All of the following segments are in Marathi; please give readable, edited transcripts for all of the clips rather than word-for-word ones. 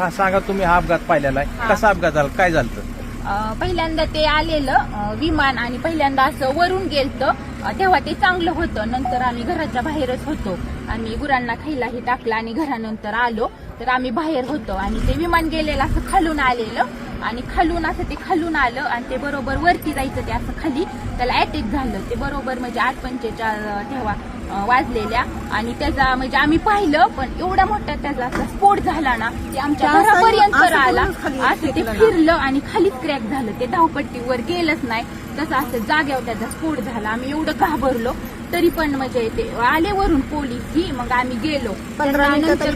हा सांगा, तुम्ही हा अपघात पाहिलेला आहे, कसा अपघात झाला, काय झालं? पहिल्यांदा ते आलेलं विमान आणि पहिल्यांदा असं वरून गेलतं, तेव्हा ते चांगलं होतं. नंतर आम्ही घराच्या बाहेरच होतो, आम्ही गुरांना खायलाही टाकलं आणि घरानंतर आलो तर आम्ही बाहेर होतो आणि ते विमान गेलेलं असं खालून आलेलं आणि खालून असं ते खालून आलं आणि ते बरोबर वरती जायचं, ते असं खाली त्याला अटॅक झालं. ते बरोबर म्हणजे 8:45 तेव्हा वाजलेल्या आणि त्याचा म्हणजे आम्ही पाहिलं, पण एवढा मोठा त्याचा असा स्फोट झाला ना, ते आमच्या घरापर्यंत आला, असं ते फिरलं आणि खालीच क्रॅक झालं. ते धावपट्टीवर गेलंच नाही, तसं असं जाग्यावर त्याचा स्फोट झाला. आम्ही एवढं घाबरलो, तरी पण म्हणजे ते आले वरून पोलीस ही, मग आम्ही गेलो. 15 मिनिटं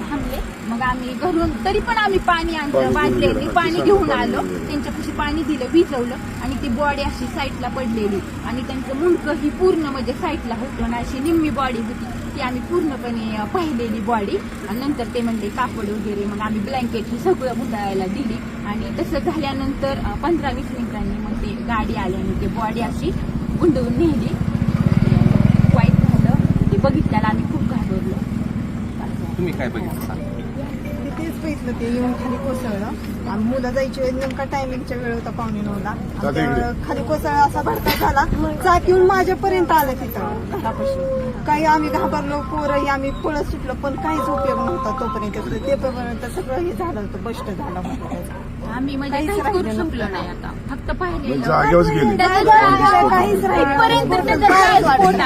थांबले, मग आम्ही घरून तरी पण आम्ही पाणी आणलं, वाजले पाणी घेऊन आलो, त्यांच्यापाशी पाणी दिलं, विजवलं आणि ती बॉडी अशी साईडला पडलेली आणि त्यांचं मुंडकं ही पूर्ण म्हणजे साईडला होतं ना, अशी निम्मी बॉडी होती ती आम्ही पूर्णपणे पाहिलेली बॉडी. आणि नंतर ते म्हणले कापड वगैरे, मग आम्ही ब्लँकेट ही सगळं गुंडाळायला दिली आणि तसं झाल्यानंतर 15-20 मिनिटांनी मग ते गाडी आली आणि ती बॉडी अशी गुंडवून नेली. वाईट झालं ते बघितल्याला आम्ही खूप घाबरलो. तुम्ही काय बघितलं सांगा? तेच बघितलं, ते येऊन खाली कोसळलं आणि मुलं जायची वेळ नेमका टायमिंगच्या वेळ होता 9:45ला. खाली कोसळला, असा भडका झाला, चाक येऊन माझ्यापर्यंत आलं तिथं घरापाशी. काही आम्ही घाबरलो, पोरही आम्ही पळत सुटलो, पण काहीच उपयोग नव्हता तोपर्यंत. ते पर्यंत सगळं हे झालं होतं, बस्ट झालं होतं त्याचं. आम्ही म्हणजे काहीच करू शकलो नाही, आता फक्त पाहिलेलं जागेवर गेले. काहीच राहिलं पर्यंत त्याचा स्फोट